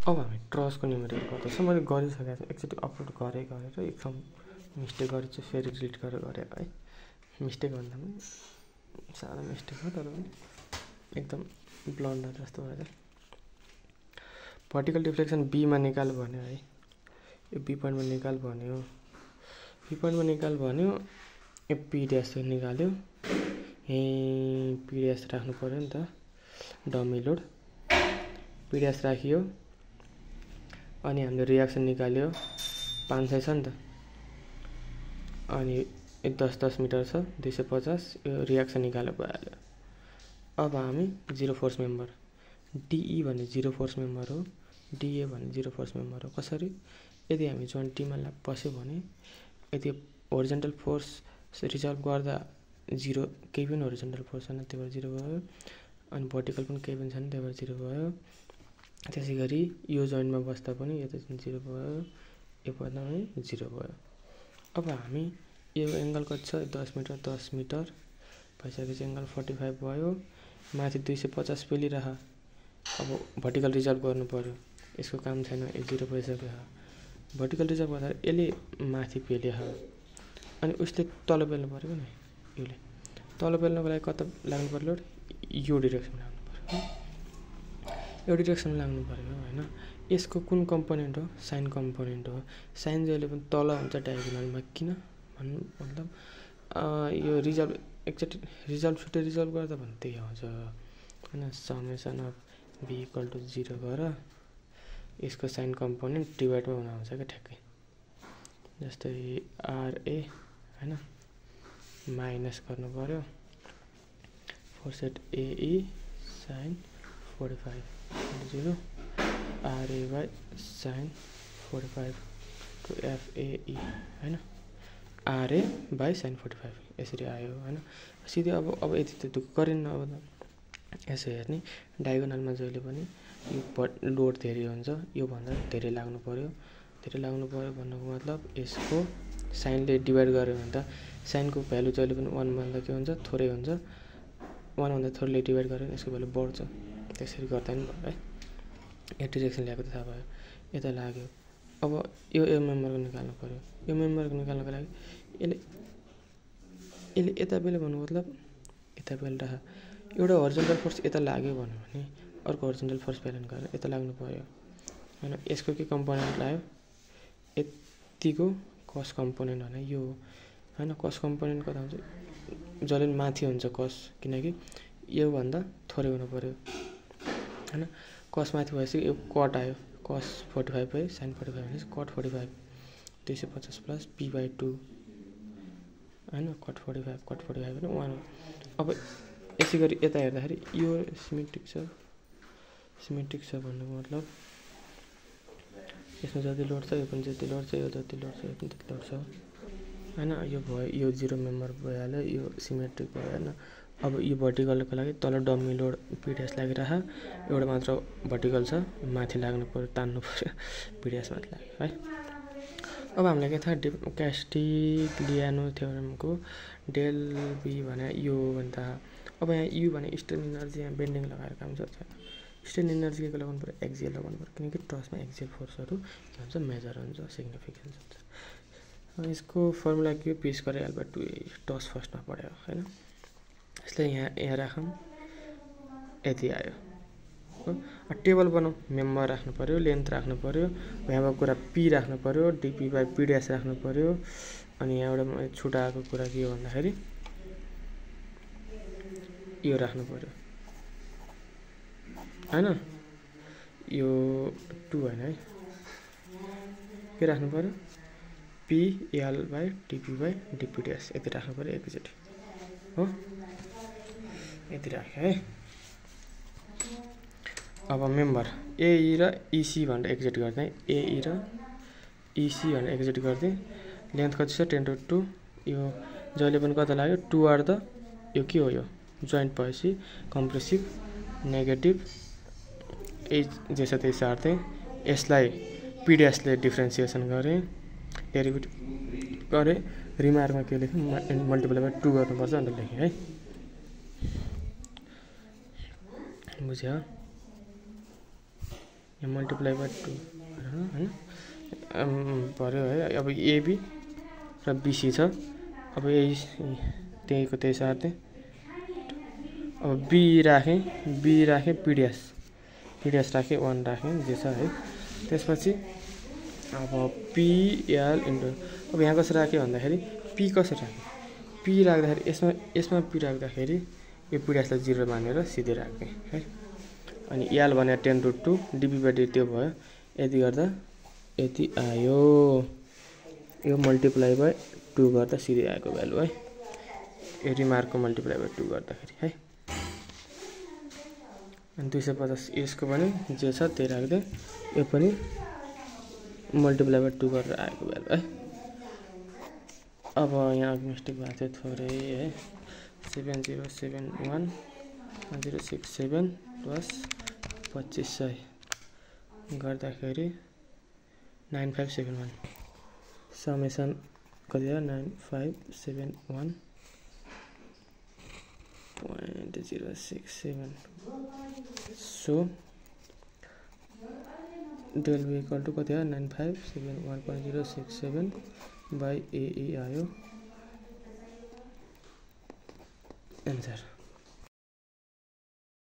अब हामी ट्रसको न्युमेरिकल गर्दैछ। मैले गरिसकेको छु, एकचोटि अपलोड गरेर एकदम मिस्टेक गरेर चाहिँ फेरि डिलिट गरेर गरेँ है। मिस्टेक भन्दा पनि सानो मिस्टेक हो, तर पनि एकदम ब्लन्डर जस्तो भएर भर्टिकल डिफ्लेक्सन बीमा निकाल भन्यो है। यो बी पोइन्टमा निकाल भन्यो, बी पोइन्टमा निकाल भन्यो, यो पी ड्यास निकाल्यो। यहीँ पी ड्यास राख्नु पऱ्यो नि त, डमी लोड पी ड्यास राखियो। अनि हामीले रियाक्सन निकाल्यो, 500 छ नि त, अनि 10 मिटर छ, 250, यो रियाक्सन निकालेर भइहाल्यो। अब हामी जिरो फोर्स मेम्बर, डिई भन्ने जिरो फोर्स मेम्बर हो, डिए भन्ने जिरो फोर्स मेम्बर हो। कसरी? यदि हामी जोइन्ट टीमा बस्यो भने यदि होरिजेन्टल फोर्स रिजल्भ गर्दा जिरो, केही पनि होरिजेन्टल फोर्स छैन, त्यही भएर जिरो भयो। अनि भर्टिकल पनि केही पनि छैन, त्यही भएर जिरो भयो। त्यसै गरी यो जोइन्टमा बस्दा पनि यो त जिरो भयो, यो पदमा पनि जिरो भयो। अब हामी यो एङ्गल कति छ? 10 मिटर 10 मिटर भइसकेपछि एङ्गल 45 भयो। माथि 250 पेलिरह। अब भर्टिकल रिजल्भ गर्नु पऱ्यो, यसको काम छैन, यो जिरो भइसक्यो। भर्टिकल रिजल्भ गर्दा यसले माथि पेल्यो, अनि उसले तल पेल्नु पऱ्यो नि। यसले तल पेल्नको लागि कता लाग्नु पऱ्यो लोड? यो डिरेक्सन लाग्नु पऱ्यो, यो डिरेक्सन लाग्नु पऱ्यो होइन। यसको कुन कम्पोनेन्ट हो? साइन कम्पोनेन्ट हो। साइन जहिले पनि तल हुन्छ डायगोनलमा। किन भन्नु मतलब यो रिजल्भ एकचोटि रिजल्भ गर्दा भने त्यही आउँछ होइन। Summation of B equal to 0 गर यसको साइन कम्पोनेन्ट डिभाइडमा हुन आउँछ क्या ठ्याक्कै। जस्तै आरए होइन, माइनस गर्नु पऱ्यो फोर्सेट A E sine 45 0 R A by sine 45 to F A E होइन, आरए बाई साइन 45 यसरी आयो होइन। सिधै अब यति त गरिन्न। अब यसो हेर्ने डायगोनलमा जहिले पनि यो लोड धेरै हुन्छ, योभन्दा धेरै लाग्नु पऱ्यो। धेरै लाग्नु पऱ्यो भन्नुको मतलब यसको साइनले डिभाइड गर्यो भने त साइनको भ्यालु जहिले पनि 1 भन्दा के हुन्छ? थोरै हुन्छ। 1 भन्दा थोरैले डिभाइड गर्यो भने यसको भ्यालु बढ्छ। त्यसरी गर्दा नि भयो है। यो डिरेक्सन ल्याएको त थाहा भयो, यता लाग्यो। अब यो मेम्बरको निकाल्नु पऱ्यो। यो मेम्बरको निकाल्नको लागि यसले यता बेला भन्नु मतलब यता बेला एउटा होरिजेन्टल फोर्स यता लाग्यो भन्यो भने अर्को होरिजेन्टल फोर्स ब्यालेन्स गरेर यता लाग्नु पऱ्यो होइन। यसको के कम्पोनेन्ट लाग्यो? यतिको कस कम्पोनेन्ट भने यो होइन। कस कम्पोनेन्ट कता हुन्छ? जहिले पनि माथि हुन्छ कस, किनकि योभन्दा थोरै हुनु पऱ्यो होइन। कस माथि भएपछि यो कट आयो, कस 45 बाई साइन 45 भनेपछि कट 45 250 प्लस पी बाई 2 होइन। कट 45 भने 1 हो। अब यसै गरी यता हेर्दाखेरि यो सिमेट्रिक छ भन्नुको मतलब यसमा जति लोड छ यो पनि जति लोड छ, यो जति लोड छ यो पनि त्यति लोड छ होइन। यो भयो, यो जिरो मेम्बर भइहाल्यो, यो सिमेट्रिक भयो होइन। अब यो भर्टिकलको लागि तल डमी लोड पिडिएस लागिरह, एउटा मात्र भर्टिकल छ, माथि लाग्नु पऱ्यो, तान्नु पऱ्यो, पिडिएस माथि लाग्यो है। अब हामीलाई के थाहा? क्यास्टिग्लियानो थ्योरमको डेल बी भने यो भने थाहा। अब यहाँ यु भने स्ट्रेन इनर्जी, यहाँ बेन्डिङ लगाएर काम गर्छ। स्ट्रेन इनर्जी के लगाउनु पऱ्यो? एक्जियल लगाउनु पऱ्यो, किनकि ट्रसमा एक्जियल फोर्सहरू के हुन्छ? मेजर हुन्छ, सिग्निफिकेन्स हुन्छ। यसको फर्मुला के हो? पी स्क्वायर एल बाई 2 टस फर्स्टमा पढ्यो होइन। यसलाई यहाँ राखौँ, यति आयो हो। टेबल बनाऊ, मेम्बर राख्नु पऱ्यो, लेन्थ राख्नु पऱ्यो, यहाँको कुरा पी राख्नु पऱ्यो, डिपी बाई पिडिएस राख्नु पऱ्यो। अनि यहाँबाट छुटाएको कुरा के हो भन्दाखेरि यो राख्नु पऱ्यो होइन। यो 2 होइन है, के राख्नु पऱ्यो? पिएल बाई डिपी बाई डिपिडिएस यति राख्नु पऱ्यो एकैचोटि हो। यति राख्यो है। अब मेम्बर एई र इसी भनेर एक्जिट गर्दै, एई र इसी भनेर एक्जिट गर्दै, लेन्थ कति छ? 10^2। यो जहिले पनि कता लाग्यो? 2 आर द यो के हो? यो जोइन्ट भएपछि कम्प्रेसिभ नेगेटिभ एच जे छ त्यही सार्दै यसलाई पिडिएसले डिफ्रेन्सिएसन गरेँ, डेरिभेटिभ गरेँ, रिमार्कमा के लेखेँ? मल्टिप्लाई बाई 2 गर्नुपर्छ भनेर लेखेँ है। बुझ्यो? यहाँ मल्टिप्लाई बाई 2 हैन पर्यो है। अब एबी र बिसी छ। अब यही त्यहीको त्यही साथै अब बी राखेँ पिडिएस राखेँ 1 राखेँ जे छ है। त्यसपछि अब पिएल इन्टु अब यहाँ कसरी राखेँ भन्दाखेरि पी कसरी राखेँ पी राख्दाखेरि यसमा पी राख्दाखेरि यो पिडिएसलाई 0 मानेर सिधै राख्ने है। अनि एल भने 10√2 डिबी/dt त्यो भयो। यति गर्दा यति आयो। यो मल्टिप्लाई बाई 2 गर्दा सिधै आएको भ्यालु है। यो रिमार्कको मल्टिप्लाई बाई 2 गर्दाखेरि है। अनि 250 यसको पनि जे छ त्यही राख्दै यो पनि मल्टिप्लाई बाई 2 गरेर आएको भ्यालु है। अब यहाँ मिस्टेक भएको थियो थोरै है। 70711067 प्लस 2500 गर्दाखेरि 9571 समेसन कति हो 9571.067 सो डेल बी इक्वल टु कति हो 9571.067 बाई एई आयो एन्सर।